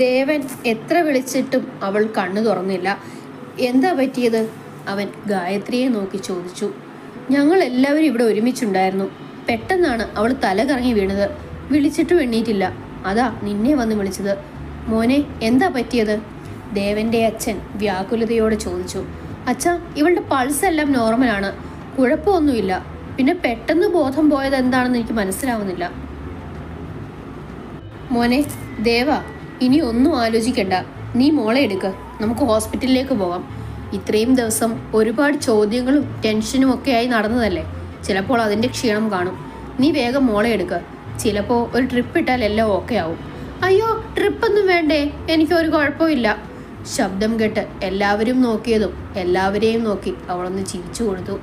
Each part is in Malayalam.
ദേവൻ എത്ര വിളിച്ചിട്ടും അവൾ കണ്ണു തുറന്നില്ല. എന്താ പറ്റിയത്? അവൻ ഗായത്രിയെ നോക്കി ചോദിച്ചു. ഞങ്ങൾ എല്ലാവരും ഇവിടെ ഒരുമിച്ചുണ്ടായിരുന്നു. പെട്ടെന്നാണ് അവൾ തല കറങ്ങി വീണത്. വിളിച്ചിട്ടും എണ്ണീറ്റില്ല. അതാ നിന്നെ വന്ന് വിളിച്ചത്. മോനെ, എന്താ പറ്റിയത്? ദേവന്റെ അച്ഛൻ വ്യാകുലതയോടെ ചോദിച്ചു. അച്ഛാ, ഇവളുടെ പൾസ് എല്ലാം നോർമലാണ്, കുഴപ്പമൊന്നുമില്ല. പിന്നെ പെട്ടെന്ന് ബോധം പോയത് എന്താണെന്ന് എനിക്ക് മനസ്സിലാവുന്നില്ല. മോനെ ദേവ, ഇനി ഒന്നും ആലോചിക്കണ്ട. നീ മോളെ എടുക്ക്, നമുക്ക് ഹോസ്പിറ്റലിലേക്ക് പോകാം. ഇത്രയും ദിവസം ഒരുപാട് ചോദ്യങ്ങളും ടെൻഷനും ഒക്കെ ആയി നടന്നതല്ലേ. ചിലപ്പോൾ അതിൻ്റെ ക്ഷീണം കാണും. നീ വേഗം മോളെ എടുക്ക്. ചിലപ്പോൾ ഒരു ട്രിപ്പ് ഇട്ടാൽ എല്ലാം ഓക്കെ ആവും. അയ്യോ, ട്രിപ്പൊന്നും വേണ്ടേ, എനിക്കൊരു കുഴപ്പമില്ല. ശബ്ദം കേട്ട് എല്ലാവരും നോക്കിയതും എല്ലാവരെയും നോക്കി അവളൊന്ന് ചിരിച്ചു കൊടുത്തു.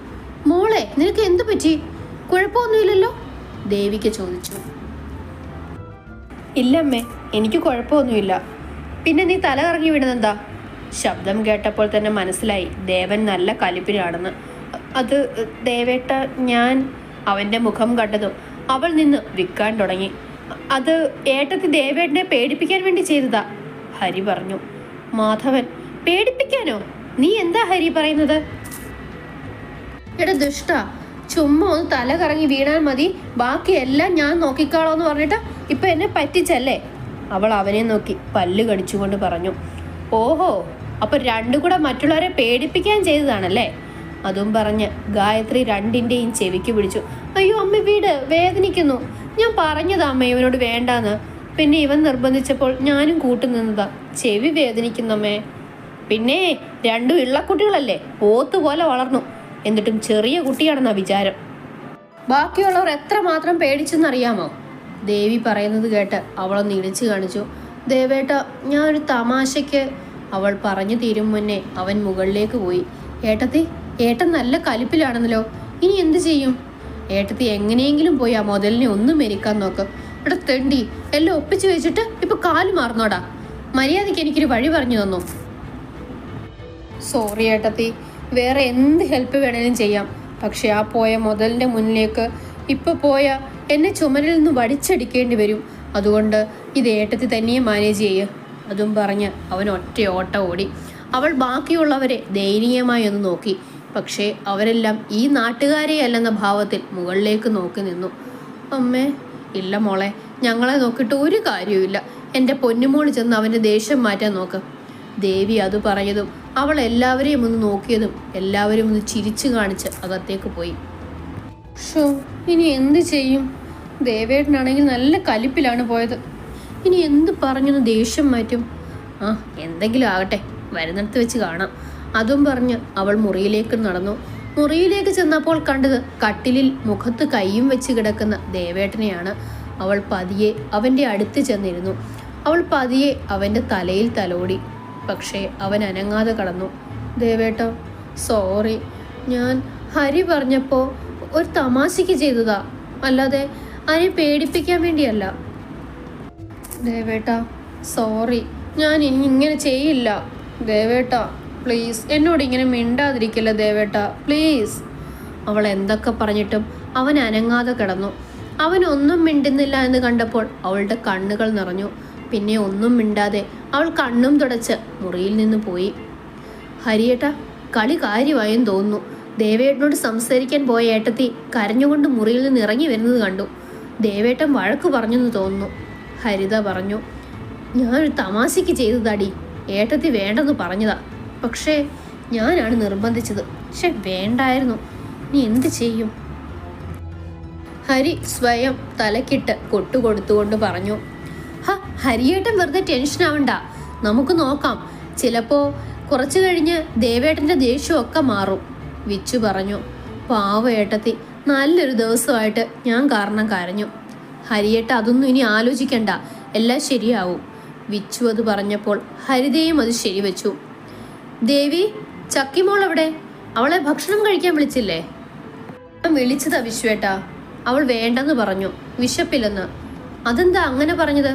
മോളെ, നിനക്ക് എന്തു പറ്റി? കുഴപ്പമൊന്നുമില്ലല്ലോ? ദേവിക ചോദിച്ചു. ഇല്ലമ്മേ, എനിക്ക് കുഴപ്പമൊന്നുമില്ല. പിന്നെ നീ തല കറങ്ങി വീണതെന്താ? ശബ്ദം കേട്ടപ്പോൾ തന്നെ മനസ്സിലായി ദേവൻ നല്ല കലിപ്പിലാണെന്ന്. അത് ദേവേട്ട, ഞാൻ... അവൻ്റെ മുഖം കണ്ടതും അവൾ നിന്ന് വിൽക്കാൻ തുടങ്ങി. അത് ഏട്ടത്തി ദേവേട്ടനെ പേടിപ്പിക്കാൻ വേണ്ടി ചെയ്തതാ, ഹരി പറഞ്ഞു. മാധവൻ, പേടിപ്പിക്കാനോ? നീ എന്താ ഹരി പറയുന്നത്? എടാ ദുഷ്ട, ചുമ്മാ ഒന്ന് തല കറങ്ങി വീണാൽ മതി, ബാക്കിയെല്ലാം ഞാൻ നോക്കിക്കാളോ എന്ന് പറഞ്ഞിട്ട് ഇപ്പൊ എന്നെ പറ്റിച്ചല്ലേ? അവൾ അവനെ നോക്കി പല്ല് കടിച്ചുകൊണ്ട് പറഞ്ഞു. ഓഹോ, അപ്പൊ രണ്ടും കൂടെ മറ്റുള്ളവരെ പേടിപ്പിക്കാൻ ചെയ്തതാണല്ലേ? അതും പറഞ്ഞ് ഗായത്രി രണ്ടിൻ്റെയും ചെവിക്ക് പിടിച്ചു. അയ്യോ അമ്മ, വീട് വേദനിക്കുന്നു. ഞാൻ പറഞ്ഞതാ അമ്മ ഇവനോട് വേണ്ടാന്ന്. പിന്നെ ഇവൻ നിർബന്ധിച്ചപ്പോൾ ഞാനും കൂട്ടുനിന്നതാ. ചെവി വേദനിക്കുന്നമ്മേ. പിന്നെ രണ്ടും ഇള്ളക്കുട്ടികളല്ലേ, പോത്തുപോലെ വളർന്നു. എന്നിട്ടും ചെറിയ കുട്ടിയാണെന്നാ വിചാരം. ബാക്കിയുള്ളവർ എത്രമാത്രം പേടിച്ചെന്നറിയാമോ? ദേവി പറയുന്നത് കേട്ട് അവളൊന്ന് ഇടിച്ചു കാണിച്ചു. ദേവേട്ട, ഞാനൊരു തമാശയ്ക്ക്... അവൾ പറഞ്ഞു തീരും മുന്നേ അവൻ മുകളിലേക്ക് പോയി. ഏട്ടത്തി, ഏട്ടൻ നല്ല കലിപ്പിലാണെന്നല്ലോ, ഇനി എന്ത് ചെയ്യും? ഏട്ടത്തി എങ്ങനെയെങ്കിലും പോയി ആ മുതലിനെ ഒന്നും മെരിക്കാൻ നോക്ക്. എടാ തെണ്ടി, എല്ലാം ഒപ്പിച്ചു വെച്ചിട്ട് ഇപ്പൊ കാല് മാറുന്നോടാ. മര്യാദയ്ക്ക് എനിക്കൊരു വഴി പറഞ്ഞു തന്നു. സോറി ഏട്ടത്തി, വേറെ എന്ത് ഹെൽപ്പ് വേണേലും ചെയ്യാം. പക്ഷെ ആ പോയ മുതലിന്റെ മുന്നിലേക്ക് ഇപ്പൊ പോയ എന്നെ ചുമരിൽ നിന്ന് വടിച്ചടിക്കേണ്ടി വരും. അതുകൊണ്ട് ഇത് ഏട്ടത്തി തന്നെയെ മാനേജ് ചെയ്യ്. അതും പറഞ്ഞ് അവൻ ഒറ്റ ഓട്ട ഓടി. അവൾ ബാക്കിയുള്ളവരെ ദയനീയമായി ഒന്ന് നോക്കി. പക്ഷേ അവരെല്ലാം ഈ നാട്ടുകാരെ അല്ലെന്ന ഭാവത്തിൽ മുകളിലേക്ക് നോക്കി നിന്നു. അമ്മേ. ഇല്ല മോളെ, ഞങ്ങളെ നോക്കിയിട്ട് ഒരു കാര്യവുമില്ല. എൻ്റെ പൊന്നുമോള് ചെന്ന് അവൻ്റെ ദേഷ്യം മാറ്റാൻ നോക്ക്. ദേവി അത് പറഞ്ഞതും അവൾ എല്ലാവരെയും ഒന്ന് നോക്കിയതും എല്ലാവരും ഒന്ന് ചിരിച്ചു കാണിച്ച് അകത്തേക്ക് പോയി. ഷോ, ഇനി എന്ത് ചെയ്യും? ദേവേട്ടനാണെങ്കിൽ നല്ല കലിപ്പിലാണ് പോയത്. ഇനി എന്ത് പറഞ്ഞൊന്ന് ദേഷ്യം മാറ്റും? ആ, എന്തെങ്കിലും ആകട്ടെ, വരുന്നിടത്ത് വെച്ച് കാണാം. അതും പറഞ്ഞ് അവൾ മുറിയിലേക്ക് നടന്നു. മുറിയിലേക്ക് ചെന്നപ്പോൾ കണ്ടത് കട്ടിലിൽ മുഖത്ത് കൈയും വെച്ച് കിടക്കുന്ന ദേവേട്ടനെയാണ്. അവൾ പതിയെ അവൻ്റെ അടുത്ത് ചെന്നിരുന്നു. അവൾ പതിയെ അവൻ്റെ തലയിൽ തലോടി. പക്ഷേ അവൻ അനങ്ങാതെ കടന്നു. ദേവേട്ട, സോറി, ഞാൻ ഹരി പറഞ്ഞപ്പോൾ ഒരു തമാശയ്ക്ക് ചെയ്തതാ, അല്ലാതെ ആരെ പേടിപ്പിക്കാൻ വേണ്ടിയല്ല. ദേവേട്ട, സോറി, ഞാൻ ഇനി ഇങ്ങനെ ചെയ്യില്ല. ദേവേട്ട പ്ലീസ്, എന്നോട് ഇങ്ങനെ മിണ്ടാതിരിക്കില്ല ദേവേട്ട, പ്ലീസ്. അവൾ എന്തൊക്കെ പറഞ്ഞിട്ടും അവൻ അനങ്ങാതെ കിടന്നു. അവൻ ഒന്നും മിണ്ടുന്നില്ല എന്ന് കണ്ടപ്പോൾ അവളുടെ കണ്ണുകൾ നിറഞ്ഞു. പിന്നെ ഒന്നും മിണ്ടാതെ അവൾ കണ്ണും തുടച്ച് മുറിയിൽ നിന്ന് പോയി. ഹരിയേട്ട, കളി കാര്യമായെന്ന് തോന്നുന്നു. ദേവേട്ടനോട് സംസാരിക്കാൻ പോയ ഏട്ടത്തി കരഞ്ഞുകൊണ്ട് മുറിയിൽ നിന്ന് ഇറങ്ങി വരുന്നത് കണ്ടു. ദേവേട്ടൻ വഴക്ക് പറഞ്ഞെന്ന് തോന്നുന്നു. ഹരിത പറഞ്ഞു. ഞാനൊരു തമാശയ്ക്ക് ചെയ്തതാടി. ഏട്ടത്തി വേണ്ടെന്ന് പറഞ്ഞതാ, പക്ഷേ ഞാനാണ് നിർബന്ധിച്ചത്. പക്ഷെ വേണ്ടായിരുന്നു. നീ എന്ത് ചെയ്യും? ഹരി സ്വയം തലക്കിട്ട് കൊട്ടുകൊടുത്തുകൊണ്ട് പറഞ്ഞു. ഹരിയേട്ടൻ വെറുതെ ടെൻഷൻ ആവണ്ട, നമുക്ക് നോക്കാം. ചിലപ്പോൾ കുറച്ചു കഴിഞ്ഞ് ദേവേട്ടൻ്റെ ദേഷ്യമൊക്കെ മാറും, വിച്ചു പറഞ്ഞു. പാവ ഏട്ടത്തി, നല്ലൊരു ദിവസമായിട്ട് ഞാൻ കാരണം കരഞ്ഞു. ഹരിയേട്ട അതൊന്നും ഇനി ആലോചിക്കണ്ട, എല്ലാം ശരിയാവും. വിച്ചു അത് പറഞ്ഞപ്പോൾ ഹരിതയും അത് ശരിവെച്ചു. ദേവി, ചക്കിമോൾ എവിടെ? അവളെ ഭക്ഷണം കഴിക്കാൻ വിളിച്ചില്ലേ? വിളിച്ചതാ വിശ്വേട്ടാ, അവൾ വേണ്ടെന്ന് പറഞ്ഞു, വിശപ്പില്ലെന്ന്. അതെന്താ അങ്ങനെ പറഞ്ഞത്?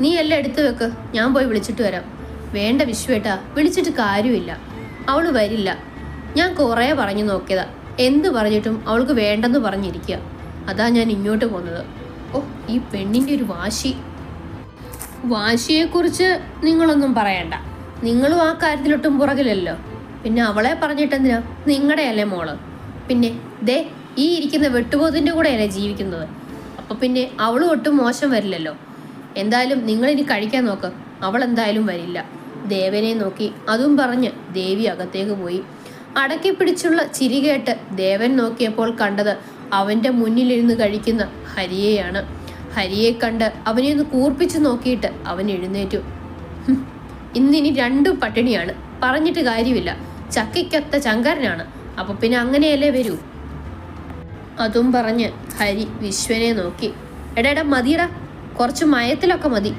നീ എല്ലാം എടുത്തു വെക്ക്, ഞാൻ പോയി വിളിച്ചിട്ട് വരാം. വേണ്ട വിശ്വേട്ടാ, വിളിച്ചിട്ട് കാര്യമില്ല, അവൾ വരില്ല. ഞാൻ കുറേ പറഞ്ഞു നോക്കിയതാ, എന്ത് പറഞ്ഞിട്ടും അവൾക്ക് വേണ്ടെന്ന് പറഞ്ഞിരിക്കുക. അതാ ഞാൻ ഇങ്ങോട്ട് പോകുന്നത്. ഓ, ഈ പെണ്ണിൻ്റെ ഒരു വാശി. വാശിയെക്കുറിച്ച് നിങ്ങളൊന്നും പറയണ്ട. നിങ്ങളും ആ കാര്യത്തിലൊട്ടും പുറകിലല്ലോ. പിന്നെ അവളെ പറഞ്ഞിട്ടെന്തിനാ? നിങ്ങളുടെയല്ലേ മോള്. പിന്നെ ദേ ഈ ഇരിക്കുന്ന വെട്ടുപോതിൻ്റെ കൂടെയല്ലേ ജീവിക്കുന്നത്. അപ്പൊ പിന്നെ അവളും ഒട്ടും മോശം വരില്ലല്ലോ. എന്തായാലും നിങ്ങളിനി കഴിക്കാൻ നോക്ക്. അവൾ എന്തായാലും വരില്ല. ദേവനെ നോക്കി അതും പറഞ്ഞ് ദേവി അകത്തേക്ക് പോയി. അടക്കി പിടിച്ചുള്ള ചിരി കേട്ട് ദേവൻ നോക്കിയപ്പോൾ കണ്ടത് അവൻ്റെ മുന്നിലിരുന്ന് കഴിക്കുന്ന ഹരിയെയാണ്. ഹരിയെ കണ്ട് അവനെ ഒന്ന് കൂർപ്പിച്ചു നോക്കിയിട്ട് അവൻ എഴുന്നേറ്റു. ഇന്നിനി രണ്ടും പട്ടിണിയാണ്, പറഞ്ഞിട്ട് കാര്യമില്ല. ചക്കയ്ക്കൊത്ത ചങ്കരനാണ്. അപ്പൊ പിന്നെ അങ്ങനെയല്ലേ വരൂ. അതും പറഞ്ഞ് ഹരി വിശ്വനെ നോക്കി. എടാ മതിയടാ, കുറച്ച് മയത്തിലൊക്കെ മതി.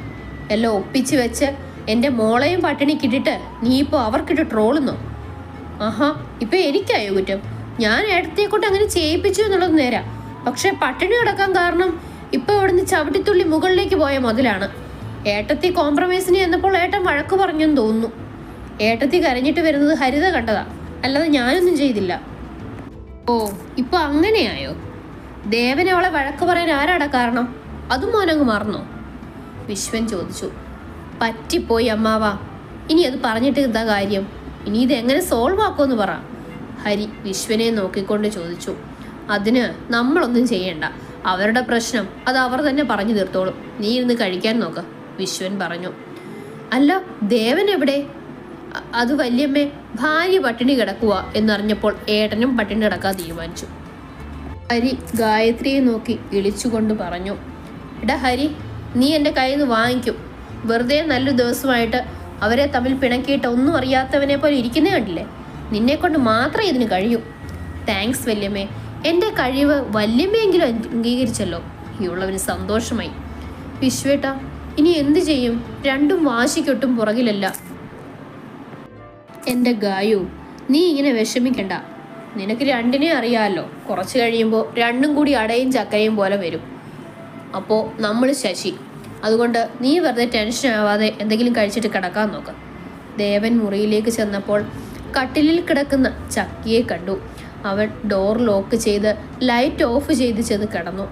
എല്ലാം ഒപ്പിച്ച് വെച്ച് എൻ്റെ മോളെയും പട്ടിണിക്കിട്ടിട്ട് നീ ഇപ്പോൾ അവർക്കിട്ട് ട്രോളുന്നോ? ആഹാ, ഇപ്പൊ എനിക്കായോ കുറ്റം? ഞാൻ ഏട്ടത്തെ കൊണ്ട് അങ്ങനെ ചെയ്യിപ്പിച്ചു എന്നുള്ളത് നേരാ. പക്ഷെ പട്ടിണി കിടക്കാൻ കാരണം ഇപ്പൊ ഇവിടുന്ന് ചവിട്ടിത്തുള്ളി മുകളിലേക്ക് പോയ മുതലാണ്. ഏട്ടത്തി കോംപ്രമൈസിന് എന്നപ്പോൾ ഏട്ടൻ വഴക്ക് പറഞ്ഞെന്ന് തോന്നുന്നു. ഏട്ടത്തി കരഞ്ഞിട്ട് വരുന്നത് ഹരിത കണ്ടതാ, അല്ലാതെ ഞാനൊന്നും ചെയ്തില്ല. ഓ, ഇപ്പൊ അങ്ങനെയായോ? ദേവനെ അവളെ വഴക്ക് പറയാൻ ആരാടാ കാരണം? അതും മോനങ്ങ് മറന്നോ? വിശ്വൻ ചോദിച്ചു. പറ്റിപ്പോയി അമ്മാവാ. ഇനി അത് പറഞ്ഞിട്ട് എന്താ കാര്യം? ഇനി ഇത് എങ്ങനെ സോൾവ് ആക്കുമെന്ന് പറ. ഹരി വിശ്വനെ നോക്കിക്കൊണ്ട് ചോദിച്ചു. അതിന് നമ്മളൊന്നും ചെയ്യണ്ട. അവരുടെ പ്രശ്നം അത് അവർ തന്നെ പറഞ്ഞു തീർത്തോളും. നീ ഇരുന്ന് കഴിക്കാൻ നോക്ക്, വിശ്വൻ പറഞ്ഞു. അല്ല, ദേവൻ എവിടെ? അത് വല്യമ്മേ, ഭാര്യ പട്ടിണി കിടക്കുക എന്നറിഞ്ഞപ്പോൾ ഏട്ടനും പട്ടിണി കിടക്കാൻ തീരുമാനിച്ചു. ഹരി ഗായത്രിയെ നോക്കി ഇളിച്ചുകൊണ്ട് പറഞ്ഞു. എടാ ഹരി, നീ എൻ്റെ കയ്യിൽ നിന്ന് വാങ്ങിക്കും. വെറുതെ നല്ലൊരു ദിവസമായിട്ട് അവരെ തമ്മിൽ പിണക്കിയിട്ട് ഒന്നും അറിയാത്തവനെ പോലെ ഇരിക്കുന്നേ കണ്ടില്ലേ? നിന്നെ കൊണ്ട് മാത്രമേ ഇതിന് കഴിയൂ. താങ്ക്സ് വല്യമ്മേ. എൻ്റെ കഴിവ് വല്യമ്മയെങ്കിലും അംഗീകരിച്ചല്ലോ. ഉള്ളവന് സന്തോഷമായി. വിശ്വേട്ടാ, ഇനി എന്തു ചെയ്യും? രണ്ടും വാശിക്കൊട്ടും പുറകിലല്ല. എൻ്റെ ഗായു, നീ ഇങ്ങനെ വിഷമിക്കണ്ട. നിനക്ക് രണ്ടിനെ അറിയാമല്ലോ. കുറച്ച് കഴിയുമ്പോൾ രണ്ടും കൂടി അടയും ചക്കരയും പോലെ വരും. അപ്പോൾ നമ്മൾ ശശി. അതുകൊണ്ട് നീ വെറുതെ ടെൻഷൻ ആവാതെ എന്തെങ്കിലും കഴിച്ചിട്ട് കിടക്കാൻ നോക്ക്. ദേവൻ മുറിയിലേക്ക് ചെന്നപ്പോൾ കട്ടിലിൽ കിടക്കുന്ന ചക്കിയെ കണ്ടു. അവൻ ഡോർ ലോക്ക് ചെയ്ത് ലൈറ്റ് ഓഫ് ചെയ്ത് ചെന്ന് കിടന്നു.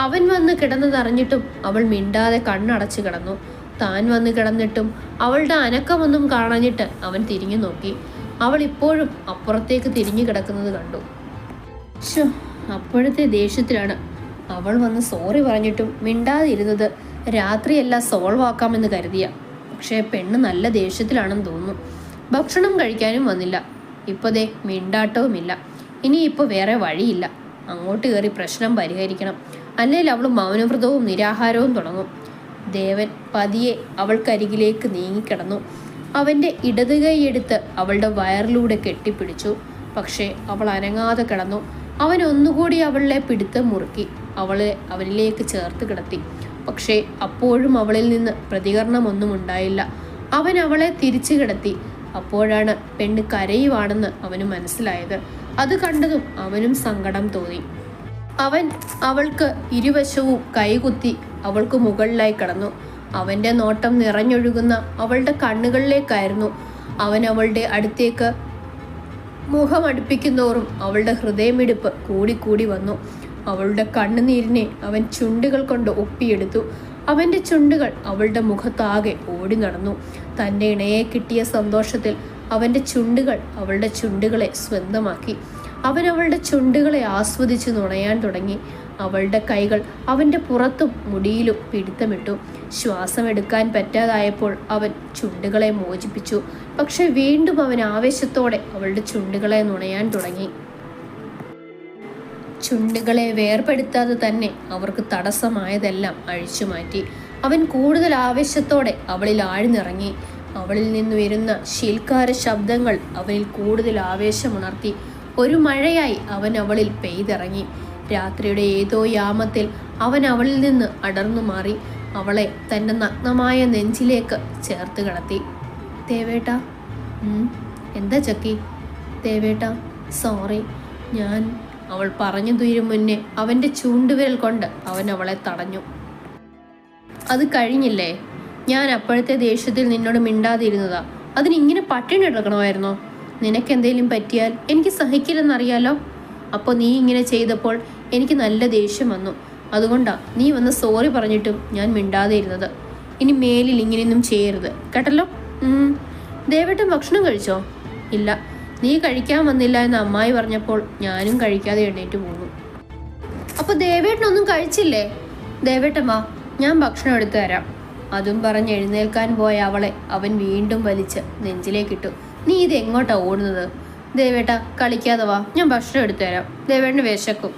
അവൻ വന്ന് കിടന്നതറിഞ്ഞിട്ടും അവൾ മിണ്ടാതെ കണ്ണടച്ച് കിടന്നു. താൻ വന്ന് കിടന്നിട്ടും അവളുടെ അനക്കമൊന്നും കാണാഞ്ഞിട്ട് അവൻ തിരിഞ്ഞു നോക്കി. അവൾ ഇപ്പോഴും അപ്പുറത്തേക്ക് തിരിഞ്ഞു കിടക്കുന്നത് കണ്ടു. അപ്പോഴത്തെ ദേഷ്യത്തിലാണ് അവൾ വന്ന് സോറി പറഞ്ഞിട്ടും മിണ്ടാതെ ഇരുന്നത്. രാത്രിയെല്ലാം സോൾവ് ആക്കാമെന്ന് കരുതിയ. പക്ഷേ പെണ്ണ് നല്ല ദേഷ്യത്തിലാണെന്ന് തോന്നുന്നു. ഭക്ഷണം കഴിക്കാനും വന്നില്ല. ഇപ്പതേ മിണ്ടാട്ടവുമില്ല. ഇനിയിപ്പോൾ വേറെ വഴിയില്ല. അങ്ങോട്ട് കയറി പ്രശ്നം പരിഹരിക്കണം. അല്ലെങ്കിൽ അവൾ മൗനവ്രതവും നിരാഹാരവും തുടങ്ങും. ദേവൻ പതിയെ അവൾക്കരികിലേക്ക് നീങ്ങിക്കിടന്നു. അവൻ്റെ ഇടത് കൈയെടുത്ത് അവളുടെ വയറിലൂടെ കെട്ടിപ്പിടിച്ചു. പക്ഷേ അവൾ അനങ്ങാതെ കിടന്നു. അവൻ ഒന്നുകൂടി അവളെ പിടുത്തം മുറുക്കി അവളെ അവനിലേക്ക് ചേർത്ത് കിടത്തി. പക്ഷേ അപ്പോഴും അവളിൽ നിന്ന് പ്രതികരണമൊന്നും ഉണ്ടായില്ല. അവൻ അവളെ തിരിച്ചു കിടത്തി. അപ്പോഴാണ് പെണ്ണ് കരയുവാണെന്ന് അവന് മനസ്സിലായത്. അത് കണ്ടതും അവനും സങ്കടം തോന്നി. അവൻ അവൾക്ക് ഇരുവശവും കൈകുത്തി അവൾക്ക് മുകളിലായി കിടന്നു. അവൻ്റെ നോട്ടം നിറഞ്ഞൊഴുകുന്ന അവളുടെ കണ്ണുകളിലേക്കായിരുന്നു. അവൻ അവളുടെ അടുത്തേക്ക് മുഖം അടുപ്പിക്കുന്നോറും അവളുടെ ഹൃദയമിടിപ്പ് കൂടിക്കൂടി വന്നു. അവളുടെ കണ്ണുനീരിനെ അവൻ ചുണ്ടുകൾ കൊണ്ട് ഒപ്പിയെടുത്തു. അവൻ്റെ ചുണ്ടുകൾ അവളുടെ മുഖത്താകെ ഓടി നടന്നു. തൻ്റെ ഇണയെ കിട്ടിയ സന്തോഷത്തിൽ അവൻ്റെ ചുണ്ടുകൾ അവളുടെ ചുണ്ടുകളെ സ്വന്തമാക്കി. അവൻ അവളുടെ ചുണ്ടുകളെ ആസ്വദിച്ച് നുണയാൻ തുടങ്ങി. അവളുടെ കൈകൾ അവൻ്റെ പുറത്തും മുടിയിലും പിടുത്തമിട്ടു. ശ്വാസമെടുക്കാൻ പറ്റാതായപ്പോൾ അവൻ ചുണ്ടുകളെ മോചിപ്പിച്ചു. പക്ഷെ വീണ്ടും അവൻ ആവേശത്തോടെ അവളുടെ ചുണ്ടുകളെ നുണയാൻ തുടങ്ങി. ചുണ്ടുകളെ വേർപെടുത്താതെ തന്നെ അവർക്ക് തടസ്സമായതെല്ലാം അഴിച്ചുമാറ്റി. അവൻ കൂടുതൽ ആവേശത്തോടെ അവളിൽ ആഴ്ന്നിറങ്ങി. അവളിൽ നിന്നുയരുന്ന ശീൽക്കാര ശബ്ദങ്ങൾ അവനിൽ കൂടുതൽ ആവേശമുണർത്തി. ഒരു മഴയായി അവൻ അവളിൽ പെയ്തിറങ്ങി. രാത്രിയുടെ ഏതോ യാമത്തിൽ അവൻ അവളിൽ നിന്ന് അടർന്നു മാറി. അവളെ തൻ്റെ നഗ്നമായ നെഞ്ചിലേക്ക് ചേർത്ത് കിടത്തി. ദേവേട്ടാ. എന്താ ചക്കി? ദേവേട്ടാ, സോറി. അവൾ പറഞ്ഞു തീരും മുന്നേ അവൻ്റെ ചൂണ്ടുവിരൽ കൊണ്ട് അവൻ അവളെ തടഞ്ഞു. അത് കഴിഞ്ഞില്ലേ? ഞാൻ അപ്പോഴത്തെ ദേഷ്യത്തിൽ നിന്നോട് മിണ്ടാതിരുന്നതാ. അതിനിങ്ങനെ പട്ടിണി എടുക്കണമായിരുന്നോ? നിനക്കെന്തേലും പറ്റിയാൽ എനിക്ക് സഹിക്കില്ലെന്നറിയാലോ. അപ്പോൾ നീ ഇങ്ങനെ ചെയ്തപ്പോൾ എനിക്ക് നല്ല ദേഷ്യം വന്നു. അതുകൊണ്ടാ നീ വന്ന് സോറി പറഞ്ഞിട്ടും ഞാൻ മിണ്ടാതെ ഇരുന്നത്. ഇനി മേലിൽ ഇങ്ങനെയൊന്നും ചെയ്യരുത് കേട്ടല്ലോ. ദേവേട്ടൻ ഭക്ഷണം കഴിച്ചോ? ഇല്ല, നീ കഴിക്കാൻ വന്നില്ല എന്ന് അമ്മായി പറഞ്ഞപ്പോൾ ഞാനും കഴിക്കാതെ എണ്ണീറ്റ് പോന്നു. അപ്പോൾ ദേവേട്ടനൊന്നും കഴിച്ചില്ലേ? ദേവേട്ടൻ വാ, ഞാൻ ഭക്ഷണം എടുത്തു തരാം. അതും പറഞ്ഞ് എഴുന്നേൽക്കാൻ പോയ അവളെ അവൻ വീണ്ടും വലിച്ച് നെഞ്ചിലേക്കിട്ടു. നീ ഇത് എങ്ങോട്ടാ ഓടുന്നത്? ദേവേട്ട കളിക്കാതെ വാ, ഞാൻ ഭക്ഷണം എടുത്തു തരാം. ദേവേട്ടന് വിശക്കും.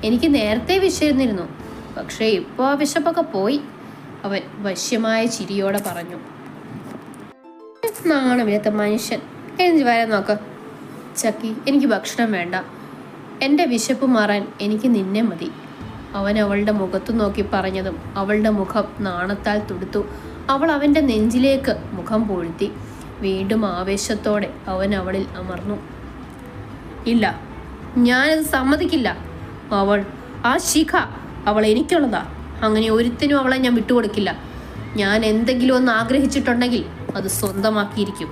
എനിക്ക് നേരത്തെ വിശന്നിരുന്നു, പക്ഷേ ഇപ്പോൾ ആ വിശപ്പൊക്കെ പോയി, അവൻ വശ്യമായ ചിരിയോടെ പറഞ്ഞു. നാണമില്ലാത്ത മനുഷ്യൻ, എഴുതി വരാൻ നോക്ക്. ചക്കി, എനിക്ക് ഭക്ഷണം വേണ്ട. എൻ്റെ വിശപ്പ് മാറാൻ എനിക്ക് നിന്നെ മതി. അവൻ അവളുടെ മുഖത്തു നോക്കി പറഞ്ഞതും അവളുടെ മുഖം നാണത്താൽ തുടുത്തു. അവൾ അവൻ്റെ നെഞ്ചിലേക്ക് മുഖം പൊഴുത്തി. വീണ്ടും ആവേശത്തോടെ അവൻ അവളിൽ അമർന്നു. ഇല്ല, ഞാനത് സമ്മതിക്കില്ല. ആ ശിഖ അവൾ എനിക്കുള്ളതാ. അങ്ങനെ ഒരുത്തിനും അവളെ ഞാൻ വിട്ടുകൊടുക്കില്ല. ഞാൻ എന്തെങ്കിലും ഒന്ന് ആഗ്രഹിച്ചിട്ടുണ്ടെങ്കിൽ അത് സ്വന്തമാക്കിയിരിക്കും.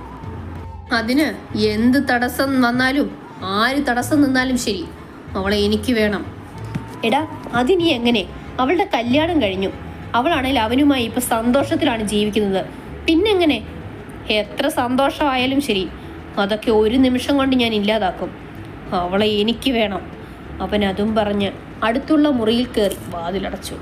അതിന് എന്ത് തടസ്സം വന്നാലും, ആര് തടസ്സം നിന്നാലും ശരി, അവളെ എനിക്ക് വേണം. എടാ, അതിനി എങ്ങനെ? അവളുടെ കല്യാണം കഴിഞ്ഞു. അവളാണെങ്കിൽ അവനുമായി ഇപ്പൊ സന്തോഷത്തിലാണ് ജീവിക്കുന്നത്. പിന്നെങ്ങനെ? എത്ര സന്തോഷമായാലും ശരി, അതൊക്കെ ഒരു നിമിഷം കൊണ്ട് ഞാൻ ഇല്ലാതാക്കും. അവളെ എനിക്ക് വേണം. അവൻ അതും പറഞ്ഞ് അടുത്തുള്ള മുറിയിൽ കയറി വാതിലടച്ചു.